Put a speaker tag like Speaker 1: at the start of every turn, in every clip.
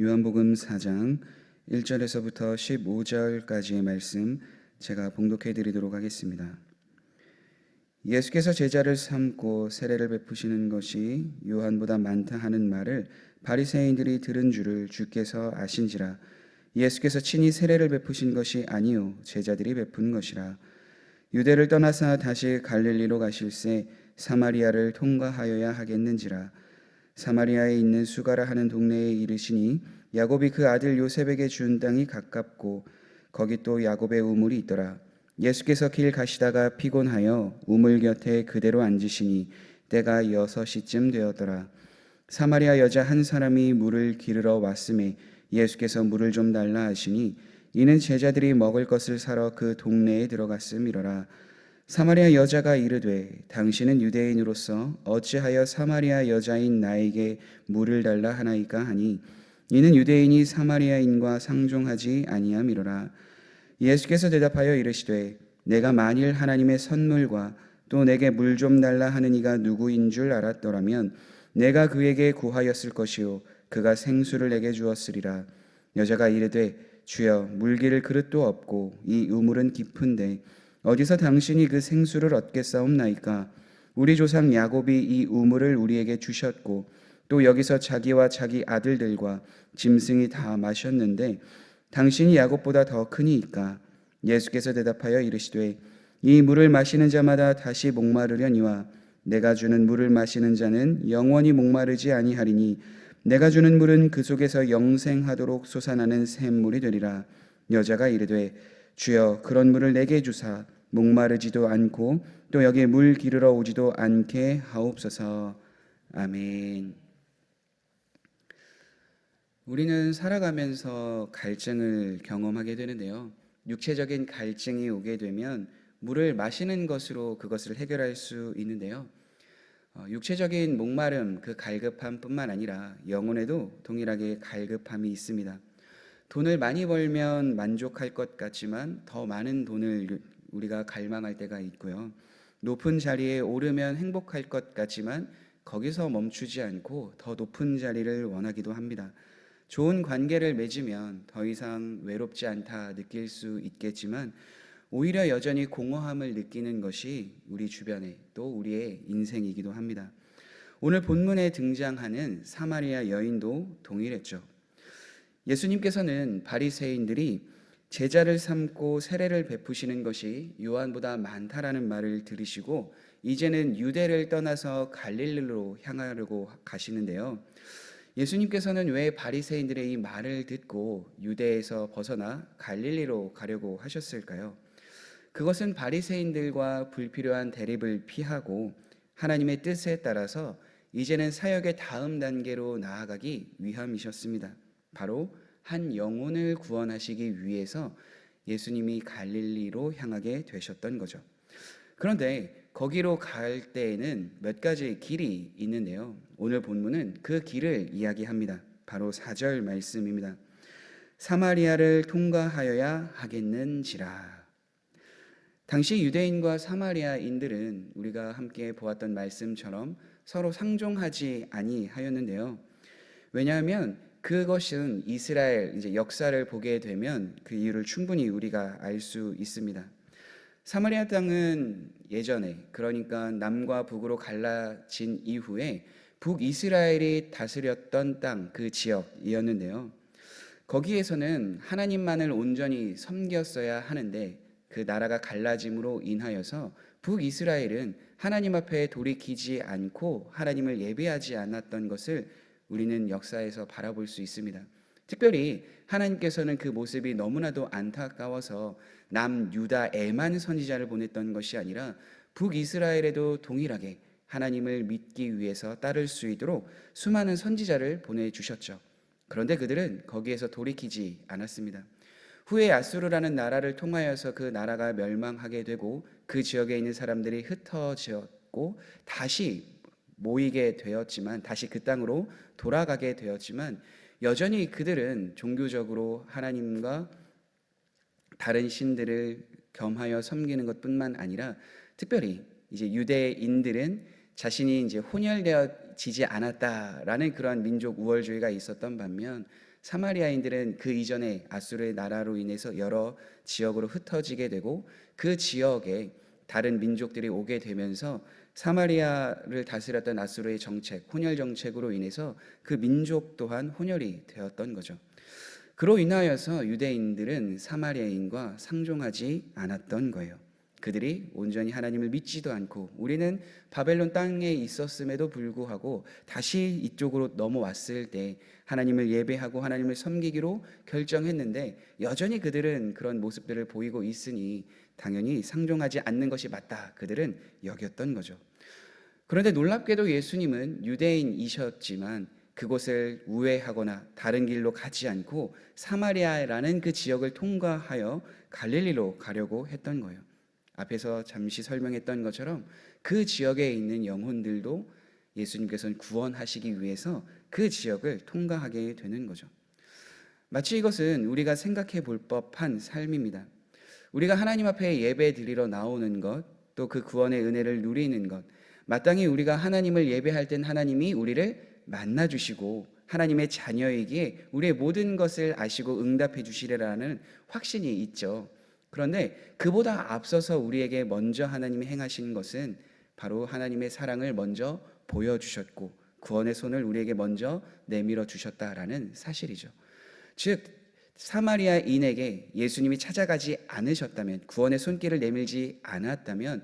Speaker 1: 요한복음 4장 1절에서부터 15절까지의 말씀 제가 봉독해 드리도록 하겠습니다. 예수께서 제자를 삼고 세례를 베푸시는 것이 요한보다 많다 하는 말을 바리새인들이 들은 줄을 주께서 아신지라. 예수께서 친히 세례를 베푸신 것이 아니요 제자들이 베푼 것이라. 유대를 떠나사 다시 갈릴리로 가실새 사마리아를 통과하여야 하겠는지라. 사마리아에 있는 수가라 하는 동네에 이르시니 야곱이 그 아들 요셉에게 준 땅이 가깝고 거기 또 야곱의 우물이 있더라. 예수께서 길 가시다가 피곤하여 우물 곁에 그대로 앉으시니 때가 6시쯤 되었더라. 사마리아 여자 한 사람이 물을 기르러 왔음에 예수께서 물을 좀 달라 하시니 이는 제자들이 먹을 것을 사러 그 동네에 들어갔음이로라. 사마리아 여자가 이르되 당신은 유대인으로서 어찌하여 사마리아 여자인 나에게 물을 달라 하나이까 하니 이는 유대인이 사마리아인과 상종하지 아니함이로라. 예수께서 대답하여 이르시되 내가 만일 하나님의 선물과 또 내게 물 좀 달라 하는 이가 누구인 줄 알았더라면 내가 그에게 구하였을 것이요 그가 생수를 내게 주었으리라. 여자가 이르되 주여 물기를 그릇도 없고 이 우물은 깊은데 어디서 당신이 그 생수를 얻겠사옵나이까? 우리 조상 야곱이 이 우물을 우리에게 주셨고 또 여기서 자기와 자기 아들들과 짐승이 다 마셨는데 당신이 야곱보다 더 크니이까? 예수께서 대답하여 이르시되 이 물을 마시는 자마다 다시 목마르려니와 내가 주는 물을 마시는 자는 영원히 목마르지 아니하리니 내가 주는 물은 그 속에서 영생하도록 솟아나는 샘물이 되리라. 여자가 이르되 주여 그런 물을 내게 주사 목마르지도 않고 또 여기 물 기르러 오지도 않게 하옵소서. 아멘. 우리는 살아가면서 갈증을 경험하게 되는데요. 육체적인 갈증이 오게 되면 물을 마시는 것으로 그것을 해결할 수 있는데요. 육체적인 목마름, 그 갈급함뿐만 아니라 영혼에도 동일하게 갈급함이 있습니다. 돈을 많이 벌면 만족할 것 같지만 더 많은 돈을 우리가 갈망할 때가 있고요. 높은 자리에 오르면 행복할 것 같지만 거기서 멈추지 않고 더 높은 자리를 원하기도 합니다. 좋은 관계를 맺으면 더 이상 외롭지 않다 느낄 수 있겠지만 오히려 여전히 공허함을 느끼는 것이 우리 주변에 또 우리의 인생이기도 합니다. 오늘 본문에 등장하는 사마리아 여인도 동일했죠. 예수님께서는 바리새인들이 제자를 삼고 세례를 베푸시는 것이 요한보다 많다라는 말을 들으시고 이제는 유대를 떠나서 갈릴리로 향하려고 가시는데요. 예수님께서는 왜 바리새인들의 이 말을 듣고 유대에서 벗어나 갈릴리로 가려고 하셨을까요? 그것은 바리새인들과 불필요한 대립을 피하고 하나님의 뜻에 따라서 이제는 사역의 다음 단계로 나아가기 위함이셨습니다. 바로 한 영혼을 구원하시기 위해서 예수님이 갈릴리로 향하게 되셨던 거죠. 그런데 거기로 갈 때에는 몇 가지 길이 있는데요. 오늘 본문은 그 길을 이야기합니다. 바로 4절 말씀입니다. 사마리아를 통과하여야 하겠는지라. 당시 유대인과 사마리아인들은 우리가 함께 보았던 말씀처럼 서로 상종하지 아니하였는데요. 왜냐하면 그것은 이스라엘 역사를 보게 되면 그 이유를 충분히 우리가 알 수 있습니다. 사마리아 땅은 예전에, 그러니까 남과 북으로 갈라진 이후에 북이스라엘이 다스렸던 땅, 그 지역이었는데요. 거기에서는 하나님만을 온전히 섬겼어야 하는데 그 나라가 갈라짐으로 인하여서 북이스라엘은 하나님 앞에 돌이키지 않고 하나님을 예배하지 않았던 것을 우리는 역사에서 바라볼 수 있습니다. 특별히 하나님께서는 그 모습이 너무나도 안타까워서 남유다에만 선지자를 보냈던 것이 아니라 북이스라엘에도 동일하게 하나님을 믿기 위해서 따를 수 있도록 수많은 선지자를 보내주셨죠. 그런데 그들은 거기에서 돌이키지 않았습니다. 후에 아수르라는 나라를 통하여서 그 나라가 멸망하게 되고 그 지역에 있는 사람들이 흩어졌고 다시 모이게 되었지만 다시 그 땅으로 돌아가게 되었지만 여전히 그들은 종교적으로 하나님과 다른 신들을 겸하여 섬기는 것뿐만 아니라 특별히 이제 유대인들은 자신이 이제 혼혈되어지지 않았다라는 그러한 민족 우월주의가 있었던 반면 사마리아인들은 그 이전에 아수르의 나라로 인해서 여러 지역으로 흩어지게 되고 그 지역에 다른 민족들이 오게 되면서 사마리아를 다스렸던 아수르의 정책, 혼혈 정책으로 인해서 그 민족 또한 혼혈이 되었던 거죠. 그로 인하여서 유대인들은 사마리아인과 상종하지 않았던 거예요. 그들이 온전히 하나님을 믿지도 않고 우리는 바벨론 땅에 있었음에도 불구하고 다시 이쪽으로 넘어왔을 때 하나님을 예배하고 하나님을 섬기기로 결정했는데 여전히 그들은 그런 모습들을 보이고 있으니 당연히 상종하지 않는 것이 맞다. 그들은 여겼던 거죠. 그런데 놀랍게도 예수님은 유대인이셨지만 그곳을 우회하거나 다른 길로 가지 않고 사마리아라는 그 지역을 통과하여 갈릴리로 가려고 했던 거예요. 앞에서 잠시 설명했던 것처럼 그 지역에 있는 영혼들도 예수님께서는 구원하시기 위해서 그 지역을 통과하게 되는 거죠. 마치 이것은 우리가 생각해 볼 법한 삶입니다. 우리가 하나님 앞에 예배 드리러 나오는 것, 또 그 구원의 은혜를 누리는 것, 마땅히 우리가 하나님을 예배할 땐 하나님이 우리를 만나 주시고 하나님의 자녀이기에 우리의 모든 것을 아시고 응답해 주시리라는 확신이 있죠. 그런데 그보다 앞서서 우리에게 먼저 하나님이 행하신 것은 바로 하나님의 사랑을 먼저 보여주셨고 구원의 손을 우리에게 먼저 내밀어 주셨다라는 사실이죠. 즉 사마리아인에게 예수님이 찾아가지 않으셨다면, 구원의 손길을 내밀지 않았다면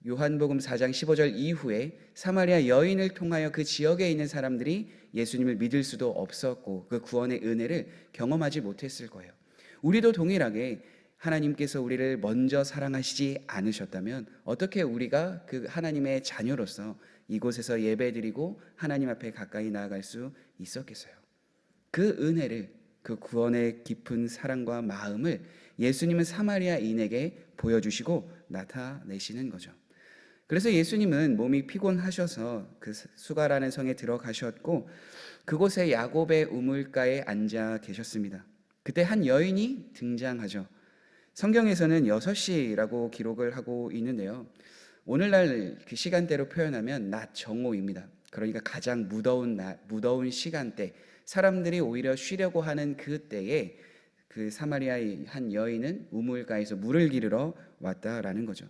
Speaker 1: 요한복음 4장 15절 이후에 사마리아 여인을 통하여 그 지역에 있는 사람들이 예수님을 믿을 수도 없었고 그 구원의 은혜를 경험하지 못했을 거예요. 우리도 동일하게 하나님께서 우리를 먼저 사랑하시지 않으셨다면 어떻게 우리가 그 하나님의 자녀로서 이곳에서 예배드리고 하나님 앞에 가까이 나아갈 수 있었겠어요? 그 은혜를, 그 구원의 깊은 사랑과 마음을 예수님은 사마리아인에게 보여주시고 나타내시는 거죠. 그래서 예수님은 몸이 피곤하셔서 그 수가라는 성에 들어가셨고 그곳에 야곱의 우물가에 앉아 계셨습니다. 그때 한 여인이 등장하죠. 성경에서는 6시라고 기록을 하고 있는데요. 오늘날 그 시간대로 표현하면 낮 정오입니다. 그러니까 가장 무더운 시간대, 사람들이 오히려 쉬려고 하는 그때에 그 사마리아의 한 여인은 우물가에서 물을 기르러 왔다라는 거죠.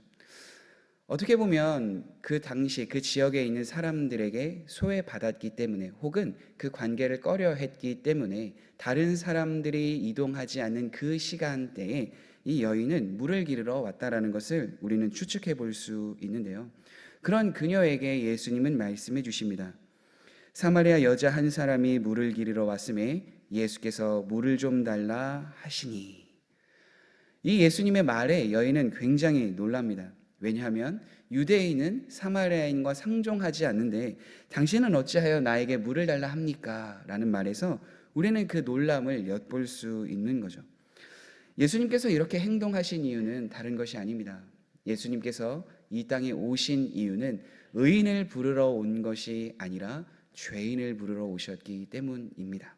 Speaker 1: 어떻게 보면 그 당시 그 지역에 있는 사람들에게 소외받았기 때문에 혹은 그 관계를 꺼려했기 때문에 다른 사람들이 이동하지 않는 그 시간대에 이 여인은 물을 기르러 왔다라는 것을 우리는 추측해 볼 수 있는데요. 그런 그녀에게 예수님은 말씀해 주십니다. 사마리아 여자 한 사람이 물을 기르러 왔음에 예수께서 물을 좀 달라 하시니. 이 예수님의 말에 여인은 굉장히 놀랍니다. 왜냐하면 유대인은 사마리아인과 상종하지 않는데 당신은 어찌하여 나에게 물을 달라 합니까? 라는 말에서 우리는 그 놀람을 엿볼 수 있는 거죠. 예수님께서 이렇게 행동하신 이유는 다른 것이 아닙니다. 예수님께서 이 땅에 오신 이유는 의인을 부르러 온 것이 아니라 죄인을 부르러 오셨기 때문입니다.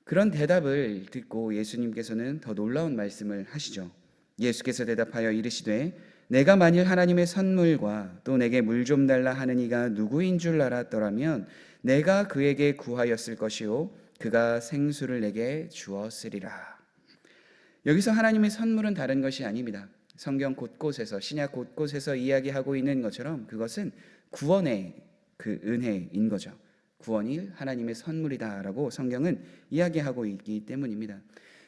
Speaker 1: 그런 대답을 듣고 예수님께서는 더 놀라운 말씀을 하시죠. 예수께서 대답하여 이르시되 내가 만일 하나님의 선물과 또 내게 물 좀 달라 하는 이가 누구인 줄 알았더라면 내가 그에게 구하였을 것이요 그가 생수를 내게 주었으리라. 여기서 하나님의 선물은 다른 것이 아닙니다. 성경 곳곳에서, 신약 곳곳에서 이야기하고 있는 것처럼 그것은 구원의 그 은혜인 거죠. 구원이 하나님의 선물이다라고 성경은 이야기하고 있기 때문입니다.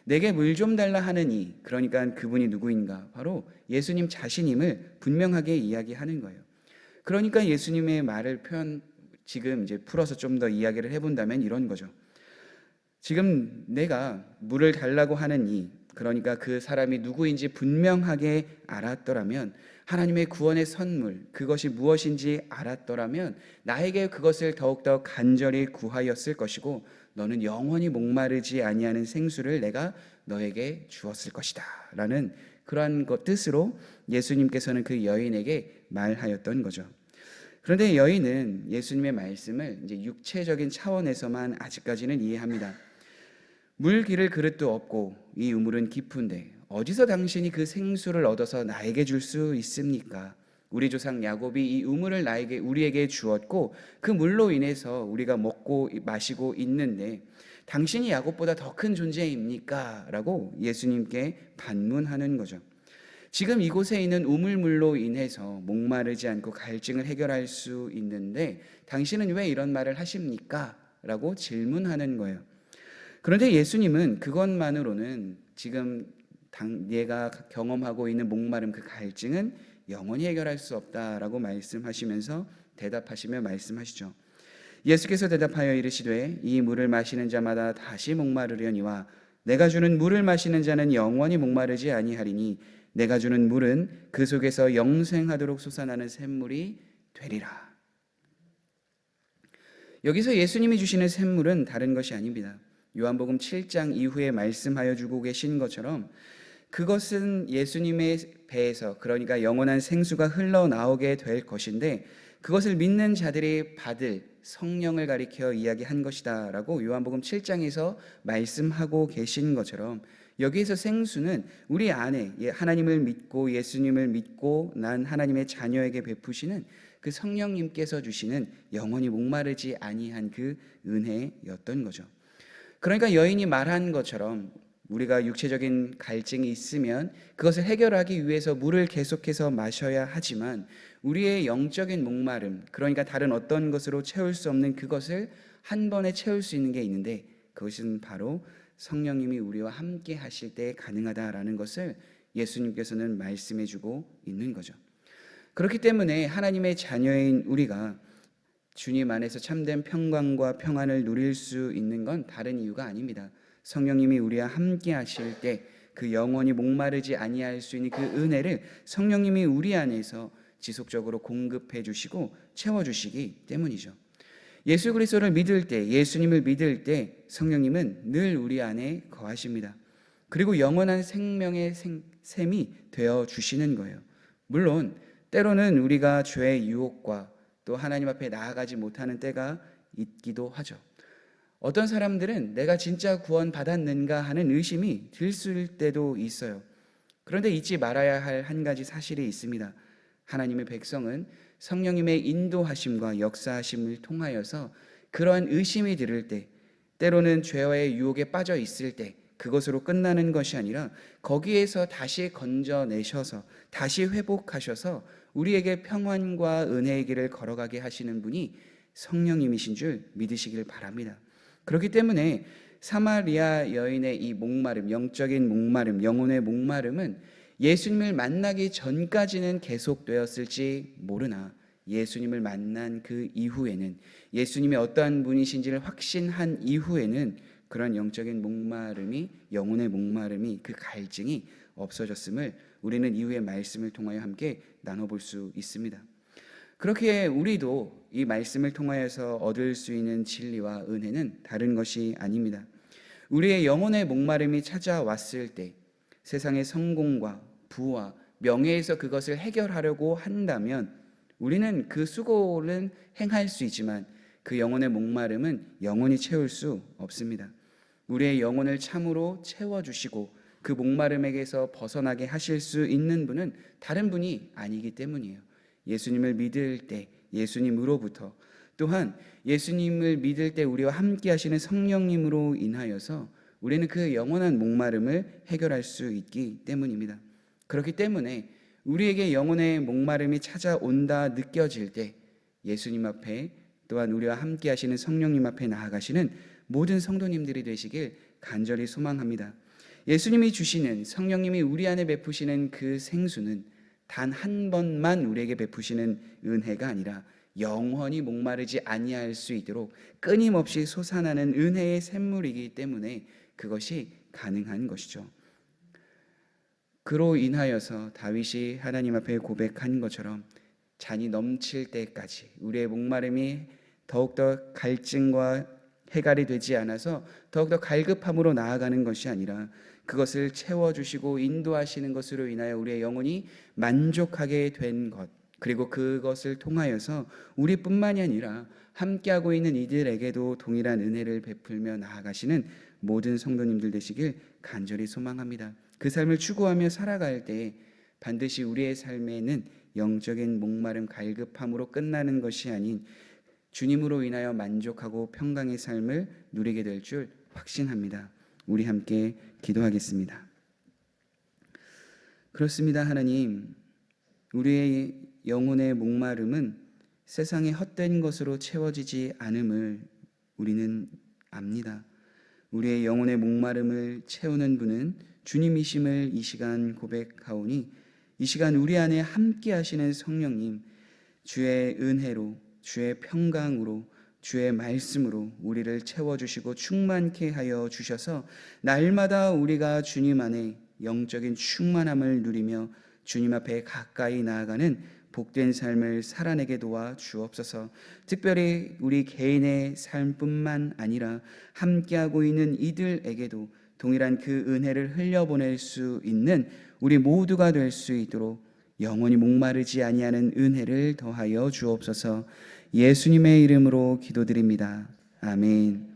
Speaker 1: 내게 물 좀 달라 하느니, 그러니까 그분이 누구인가? 바로 예수님 자신임을 분명하게 이야기하는 거예요. 그러니까 예수님의 말을 지금 이제 풀어서 좀 더 이야기를 해본다면 이런 거죠. 지금 내가 물을 달라고 하느니, 그러니까 그 사람이 누구인지 분명하게 알았더라면, 하나님의 구원의 선물, 그것이 무엇인지 알았더라면 나에게 그것을 더욱더 간절히 구하였을 것이고 너는 영원히 목마르지 아니하는 생수를 내가 너에게 주었을 것이다 라는 그러한 뜻으로 예수님께서는 그 여인에게 말하였던 거죠. 그런데 여인은 예수님의 말씀을 이제 육체적인 차원에서만 아직까지는 이해합니다. 물 기를 그릇도 없고 이 우물은 깊은데 어디서 당신이 그 생수를 얻어서 나에게 줄 수 있습니까? 우리 조상 야곱이 이 우물을 우리에게 주었고 그 물로 인해서 우리가 먹고 마시고 있는데 당신이 야곱보다 더 큰 존재입니까? 라고 예수님께 반문하는 거죠. 지금 이곳에 있는 우물물로 인해서 목마르지 않고 갈증을 해결할 수 있는데 당신은 왜 이런 말을 하십니까? 라고 질문하는 거예요. 그런데 예수님은 그것만으로는 지금 얘가 경험하고 있는 목마름, 그 갈증은 영원히 해결할 수 없다라고 말씀하시면서 대답하시며 말씀하시죠. 예수께서 대답하여 이르시되 이 물을 마시는 자마다 다시 목마르려니와 내가 주는 물을 마시는 자는 영원히 목마르지 아니하리니 내가 주는 물은 그 속에서 영생하도록 솟아나는 샘물이 되리라. 여기서 예수님이 주시는 샘물은 다른 것이 아닙니다. 요한복음 7장 이후에 말씀하여 주고 계신 것처럼 그것은 예수님의 배에서, 그러니까 영원한 생수가 흘러나오게 될 것인데 그것을 믿는 자들이 받을 성령을 가리켜 이야기한 것이다 라고 요한복음 7장에서 말씀하고 계신 것처럼 여기에서 생수는 우리 안에 하나님을 믿고 예수님을 믿고 난 하나님의 자녀에게 베푸시는 그 성령님께서 주시는 영원히 목마르지 아니한 그 은혜였던 거죠. 그러니까 여인이 말한 것처럼 우리가 육체적인 갈증이 있으면 그것을 해결하기 위해서 물을 계속해서 마셔야 하지만 우리의 영적인 목마름, 그러니까 다른 어떤 것으로 채울 수 없는 그것을 한 번에 채울 수 있는 게 있는데 그것은 바로 성령님이 우리와 함께 하실 때 가능하다라는 것을 예수님께서는 말씀해 주고 있는 거죠. 그렇기 때문에 하나님의 자녀인 우리가 주님 안에서 참된 평강과 평안을 누릴 수 있는 건 다른 이유가 아닙니다. 성령님이 우리와 함께 하실 때 그 영원히 목마르지 아니할 수 있는 그 은혜를 성령님이 우리 안에서 지속적으로 공급해 주시고 채워 주시기 때문이죠. 예수 그리스도를 믿을 때, 예수님을 믿을 때 성령님은 늘 우리 안에 거하십니다. 그리고 영원한 생명의 샘이 되어 주시는 거예요. 물론 때로는 우리가 죄의 유혹과 또 하나님 앞에 나아가지 못하는 때가 있기도 하죠. 어떤 사람들은 내가 진짜 구원 받았는가 하는 의심이 들 때도 있어요. 그런데 잊지 말아야 할 한 가지 사실이 있습니다. 하나님의 백성은 성령님의 인도하심과 역사하심을 통하여서 그러한 의심이 들을 때, 때로는 죄와의 유혹에 빠져 있을 때 그것으로 끝나는 것이 아니라 거기에서 다시 건져내셔서 다시 회복하셔서 우리에게 평안과 은혜의 길을 걸어가게 하시는 분이 성령님이신 줄 믿으시길 바랍니다. 그렇기 때문에 사마리아 여인의 이 목마름, 영적인 목마름, 영혼의 목마름은 예수님을 만나기 전까지는 계속되었을지 모르나 예수님을 만난 그 이후에는, 예수님이 어떠한 분이신지를 확신한 이후에는 그런 영적인 목마름이, 영혼의 목마름이, 그 갈증이 없어졌음을 우리는 이후의 말씀을 통하여 함께 나눠볼 수 있습니다. 그렇게 우리도 이 말씀을 통하여서 얻을 수 있는 진리와 은혜는 다른 것이 아닙니다. 우리의 영혼의 목마름이 찾아왔을 때 세상의 성공과 부와 명예에서 그것을 해결하려고 한다면 우리는 그 수고는 행할 수 있지만 그 영혼의 목마름은 영원히 채울 수 없습니다. 우리의 영혼을 참으로 채워주시고 그 목마름에게서 벗어나게 하실 수 있는 분은 다른 분이 아니기 때문이에요. 예수님을 믿을 때, 예수님으로부터, 또한 예수님을 믿을 때 우리와 함께 하시는 성령님으로 인하여서 우리는 그 영원한 목마름을 해결할 수 있기 때문입니다. 그렇기 때문에 우리에게 영혼의 목마름이 찾아온다 느껴질 때 예수님 앞에, 또한 우리와 함께 하시는 성령님 앞에 나아가시는 모든 성도님들이 되시길 간절히 소망합니다. 예수님이 주시는, 성령님이 우리 안에 베푸시는 그 생수는 단 한 번만 우리에게 베푸시는 은혜가 아니라 영원히 목마르지 아니할 수 있도록 끊임없이 솟아나는 은혜의 샘물이기 때문에 그것이 가능한 것이죠. 그로 인하여서 다윗이 하나님 앞에 고백한 것처럼 잔이 넘칠 때까지 우리의 목마름이 더욱더 갈증과 해갈이 되지 않아서 더욱더 갈급함으로 나아가는 것이 아니라 그것을 채워주시고 인도하시는 것으로 인하여 우리의 영혼이 만족하게 된 것, 그리고 그것을 통하여서 우리뿐만이 아니라 함께하고 있는 이들에게도 동일한 은혜를 베풀며 나아가시는 모든 성도님들 되시길 간절히 소망합니다. 그 삶을 추구하며 살아갈 때 반드시 우리의 삶에는 영적인 목마름 갈급함으로 끝나는 것이 아닌 주님으로 인하여 만족하고 평강의 삶을 누리게 될 줄 확신합니다. 우리 함께 기도하겠습니다. 그렇습니다. 하나님, 우리의 영혼의 목마름은 세상의 헛된 것으로 채워지지 않음을 우리는 압니다. 우리의 영혼의 목마름을 채우는 분은 주님이심을 이 시간 고백하오니, 이 시간 우리 안에 함께 하시는 성령님, 주의 은혜로, 주의 평강으로, 주의 말씀으로 우리를 채워주시고 충만케 하여 주셔서 날마다 우리가 주님 안에 영적인 충만함을 누리며 주님 앞에 가까이 나아가는 복된 삶을 살아내게 도와 주옵소서. 특별히 우리 개인의 삶뿐만 아니라 함께하고 있는 이들에게도 동일한 그 은혜를 흘려보낼 수 있는 우리 모두가 될 수 있도록 영원히 목마르지 아니하는 은혜를 더하여 주옵소서. 예수님의 이름으로 기도드립니다. 아멘.